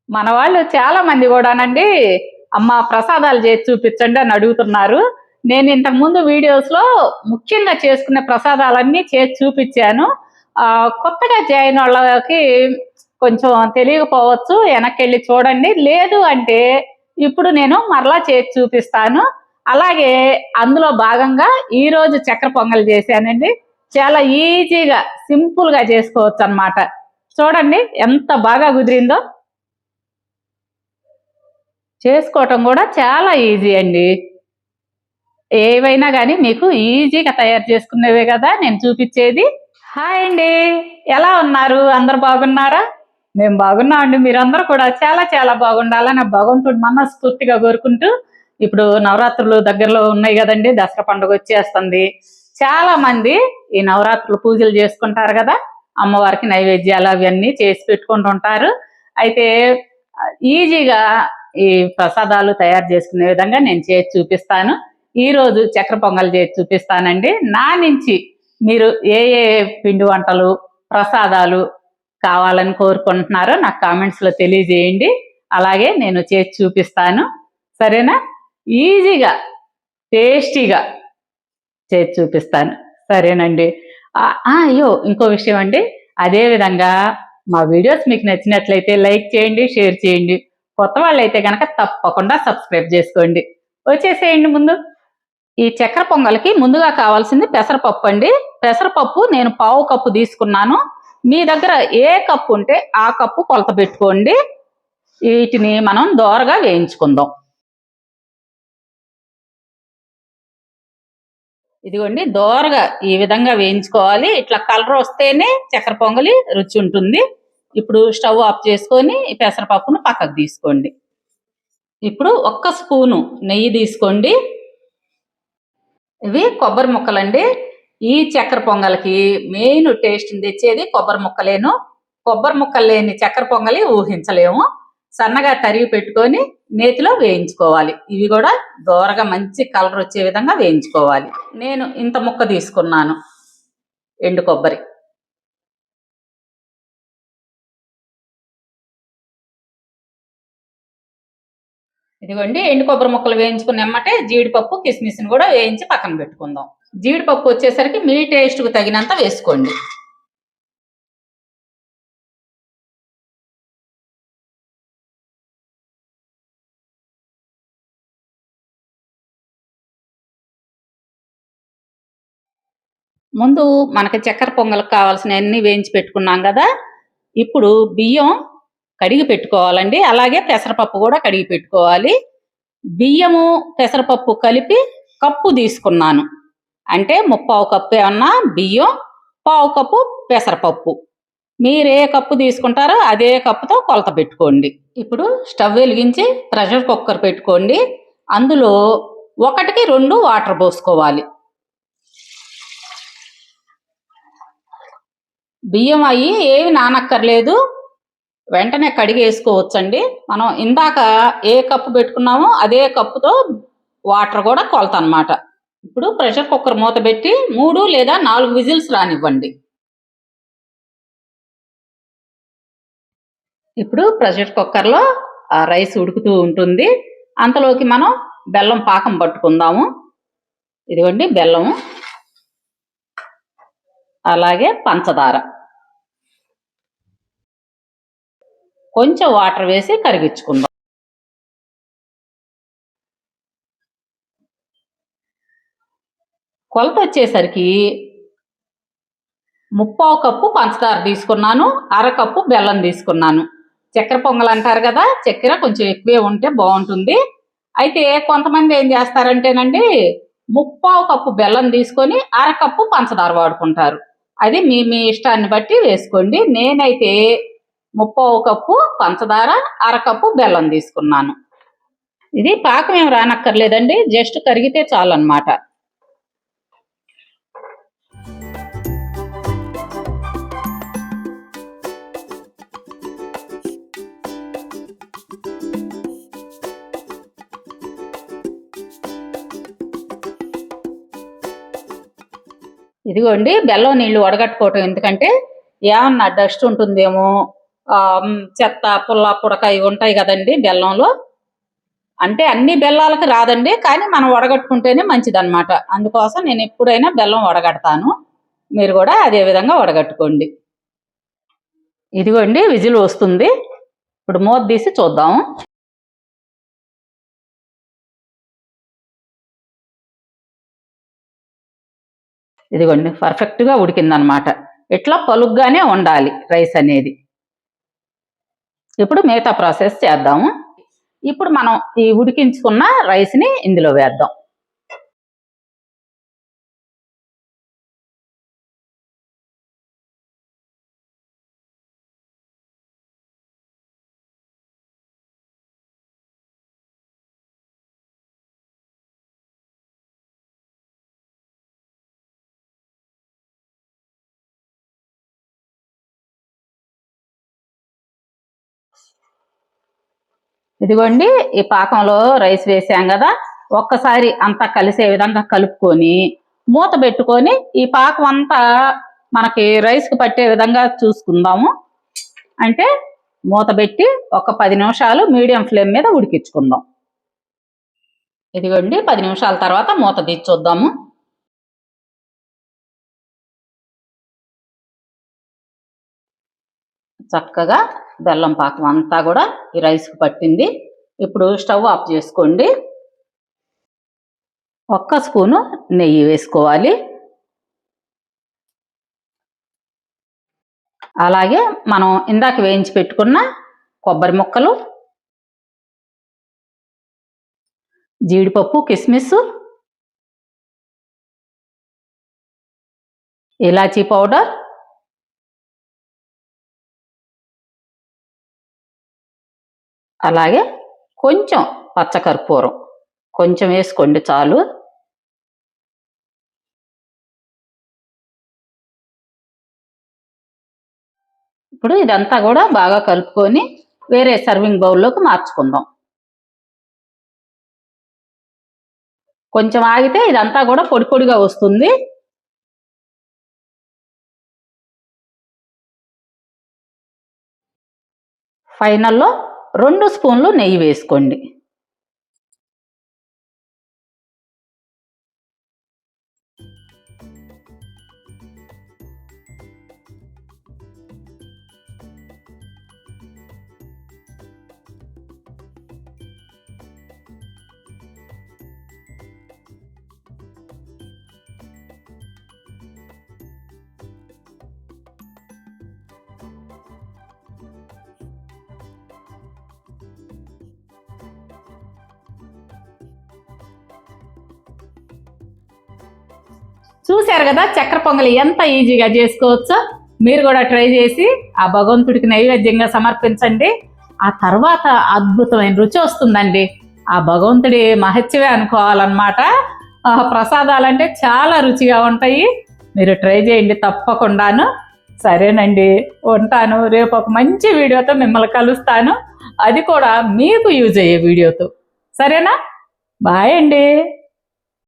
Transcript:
మన వాళ్ళు చాలా మంది కూడానండి అమ్మ ప్రసాదాలు చేసి చూపించండి అని అడుగుతున్నారు. నేను ఇంతకు ముందు వీడియోస్ లో ముఖ్యంగా చేసుకునే ప్రసాదాలన్నీ చేసి చూపించాను. కొత్తగా జాయిన్ వాళ్ళకి కొంచెం తెలియకపోవచ్చు, వెనక్కి వెళ్ళి చూడండి. లేదు అంటే ఇప్పుడు నేను మరలా చేసి చూపిస్తాను. అలాగే అందులో భాగంగా ఈరోజు చక్కెర పొంగల్ చేశానండి. చాలా ఈజీగా సింపుల్ గా చేసుకోవచ్చు అన్నమాట. చూడండి ఎంత బాగా కుదిరిందో. చేసుకోవటం కూడా చాలా ఈజీ అండి. ఏవైనా కానీ మీకు ఈజీగా తయారు చేసుకునేవే కదా నేను చూపించేది. హాయ్ అండి, ఎలా ఉన్నారు? అందరు బాగున్నారా? మేము బాగున్నామండి. మీరందరూ కూడా చాలా చాలా బాగుండాలని భగవంతుడు మనస్ఫూర్తిగా కోరుకుంటూ, ఇప్పుడు నవరాత్రులు దగ్గరలో ఉన్నాయి కదండి, దసరా పండుగ వచ్చేస్తుంది. చాలా మంది ఈ నవరాత్రులు పూజలు చేసుకుంటారు కదా, అమ్మవారికి నైవేద్యాలు అవన్నీ చేసి పెట్టుకుంటుంటారు. అయితే ఈజీగా ఈ ప్రసాదాలు తయారు చేసుకునే విధంగా నేను చేసి చూపిస్తాను. ఈరోజు చక్కెర పొంగల్ చేసి చూపిస్తానండి. నా నుంచి మీరు ఏ ఏ పిండి వంటలు ప్రసాదాలు కావాలని కోరుకుంటున్నారో నాకు కామెంట్స్లో తెలియజేయండి. అలాగే నేను చేసి చూపిస్తాను, సరేనా? ఈజీగా టేస్టీగా చేసి చూపిస్తాను, సరేనండి. అయ్యో ఇంకో విషయం అండి, అదేవిధంగా మా వీడియోస్ మీకు నచ్చినట్లయితే లైక్ చేయండి, షేర్ చేయండి. కొత్త వాళ్ళు అయితే కనుక తప్పకుండా సబ్స్క్రైబ్ చేసుకోండి. వచ్చేసేయండి. ముందు ఈ చక్కెర పొంగల్కి ముందుగా కావాల్సింది పెసరపప్పు అండి. పెసరపప్పు నేను 1/2 కప్పు తీసుకున్నాను. మీ దగ్గర ఏ కప్పు ఉంటే ఆ కప్పు కొలత పెట్టుకోండి. వీటిని మనం దోరగా వేయించుకుందాం. ఇదిగోండి, దోరగా ఈ విధంగా వేయించుకోవాలి. ఇట్లా కలర్ వస్తేనే చక్కెర పొంగలి రుచి ఉంటుంది. ఇప్పుడు స్టవ్ ఆఫ్ చేసుకొని ఈ పెసరపప్పును పక్కకు తీసుకోండి. ఇప్పుడు 1 స్పూను నెయ్యి తీసుకోండి. ఇవి కొబ్బరి ముక్కలండి. ఈ చక్కెర పొంగల్కి మెయిన్ టేస్ట్ తెచ్చేది కొబ్బరి ముక్కలేను. కొబ్బరి ముక్కలు లేని చక్కెర పొంగలి ఊహించలేము. సన్నగా తరిగి పెట్టుకొని నేతిలో వేయించుకోవాలి. ఇవి కూడా దోరగా మంచి కలర్ వచ్చే విధంగా వేయించుకోవాలి. నేను ఇంత ముక్క తీసుకున్నాను ఎండు కొబ్బరి. ఇదిగోండి, ఎండు కొబ్బరి ముక్కలు వేయించుకుని ఎమ్మటే జీడిపప్పు కిస్మిస్ని కూడా వేయించి పక్కన పెట్టుకుందాం. జీడిపప్పు వచ్చేసరికి మీ టేస్ట్కు తగినంత వేసుకోండి. ముందు మనకి చక్కెర పొంగల్కి కావాల్సిన అన్ని వేయించి పెట్టుకున్నాం కదా, ఇప్పుడు బియ్యం కడిగి పెట్టుకోవాలండి. అలాగే పెసరపప్పు కూడా కడిగి పెట్టుకోవాలి. బియ్యము పెసరపప్పు కలిపి కప్పు తీసుకున్నాను. అంటే 1/4 కప్పు ఏమన్నా బియ్యం, 1/4 కప్పు పెసరపప్పు. మీరు ఏ కప్పు తీసుకుంటారో అదే కప్పుతో కొలత పెట్టుకోండి. ఇప్పుడు స్టవ్ వెలిగించి ప్రెషర్ కుక్కర్ పెట్టుకోండి. అందులో 1కి 2 వాటర్ పోసుకోవాలి. బియ్యం అయ్యి ఏవి నానక్కర్లేదు, వెంటనే కడిగి వేసుకోవచ్చండి. మనం ఇందాక ఏ కప్పు పెట్టుకున్నామో అదే కప్పుతో వాటర్ కూడా కొలత అన్నమాట. ఇప్పుడు ప్రెషర్ కుక్కర్ మూత పెట్టి 3 లేదా 4 విజిల్స్ రానివ్వండి. ఇప్పుడు ప్రెషర్ కుక్కర్లో ఆ రైస్ ఉడుకుతూ ఉంటుంది. అంతలోకి మనం బెల్లం పాకం పట్టుకుందాము. ఇదిగోండి బెల్లము, అలాగే పంచదార, కొంచెం వాటర్ వేసి కరిగించుకుందాం. కొలత వచ్చేసరికి 1/4 కప్పు పంచదార తీసుకున్నాను, 1/2 కప్పు బెల్లం తీసుకున్నాను. చక్కెర పొంగల్ అంటారు కదా, చక్కెర కొంచెం ఎక్కువే ఉంటే బాగుంటుంది. అయితే కొంతమంది ఏం చేస్తారంటేనండి 1/4 కప్పు బెల్లం తీసుకొని 1/2 కప్పు పంచదార వాడుకుంటారు. అది మీ మీ ఇష్టాన్ని బట్టి వేసుకోండి. నేనైతే 1/4 కప్పు పంచదార 1/2 కప్పు బెల్లం తీసుకున్నాను. ఇది పాకం ఏం రానక్కర్లేదండి, జస్ట్ కరిగితే చాలు అన్నమాట. ఇదిగోండి బెల్లం నీళ్లు వడగట్టుకోవటం ఎందుకంటే ఏమన్నా డస్ట్ ఉంటుందేమో, చెత్త పుల్ల పుడక ఇవి ఉంటాయి కదండి బెల్లంలో. అంటే అన్ని బెల్లాలకు రాదండి, కానీ మనం వడగట్టుకుంటేనే మంచిదన్నమాట. అందుకోసం నేను ఎప్పుడైనా బెల్లం వడగడతాను. మీరు కూడా అదే విధంగా వడగట్టుకోండి. ఇదిగోండి విజిల్ వస్తుంది. ఇప్పుడు మూత తీసి చూద్దాము. ఇదిగోండి పర్ఫెక్ట్గా ఉడికిందనమాట. ఇట్లా పలుగ్గానే ఉండాలి రైస్ అనేది. ఇప్పుడు మిగతా ప్రాసెస్ చేద్దాము. ఇప్పుడు మనం ఈ ఉడికించుకున్న రైస్ని ఇందులో వేద్దాం. ఇదిగోండి ఈ పాకంలో రైస్ వేసాం కదా, ఒక్కసారి అంతా కలిసే విధంగా కలుపుకొని మూత పెట్టుకొని ఈ పాకం అంతా మనకి రైస్కి పట్టే విధంగా చూసుకుందాము. అంటే మూత పెట్టి ఒక 10 నిమిషాలు మీడియం ఫ్లేమ్ మీద ఉడికించుకుందాం. ఇదిగోండి 10 నిమిషాల తర్వాత మూత తీసి చూద్దాము. చక్కగా బెల్లం పాకం అంతా కూడా ఈ రైస్కి పట్టింది. ఇప్పుడు స్టవ్ ఆఫ్ చేసుకోండి. 1 స్పూను నెయ్యి వేసుకోవాలి. అలాగే మనం ఇందాక వేయించి పెట్టుకున్న కొబ్బరి ముక్కలు, జీడిపప్పు, కిస్మిస్, ఇలాచీ పౌడర్, అలాగే కొంచెం పచ్చకర్పూరం కొంచెం వేసుకోండి చాలు. ఇప్పుడు ఇదంతా కూడా బాగా కలుపుకొని వేరే సర్వింగ్ బౌల్లోకి మార్చుకుందాం. కొంచెం ఆగితే ఇదంతా కూడా పొడి పొడిగా వస్తుంది. ఫైనల్లో 2 స్పూన్లు నెయ్యి వేసుకోండి. చూశారు కదా చక్కెర పొంగలి ఎంత ఈజీగా చేసుకోవచ్చో. మీరు కూడా ట్రై చేసి ఆ భగవంతుడికి నైవేద్యంగా సమర్పించండి. ఆ తర్వాత అద్భుతమైన రుచి వస్తుందండి. ఆ భగవంతుడి మహత్యమే అనుకోవాలన్నమాట. ప్రసాదాలంటే చాలా రుచిగా ఉంటాయి. మీరు ట్రై చేయండి తప్పకుండాను. సరేనండి, ఉంటాను. రేపు ఒక మంచి వీడియోతో మిమ్మల్ని కలుస్తాను. అది కూడా మీకు యూజ్ అయ్యే వీడియోతో. సరేనా? బాయ్ అండి.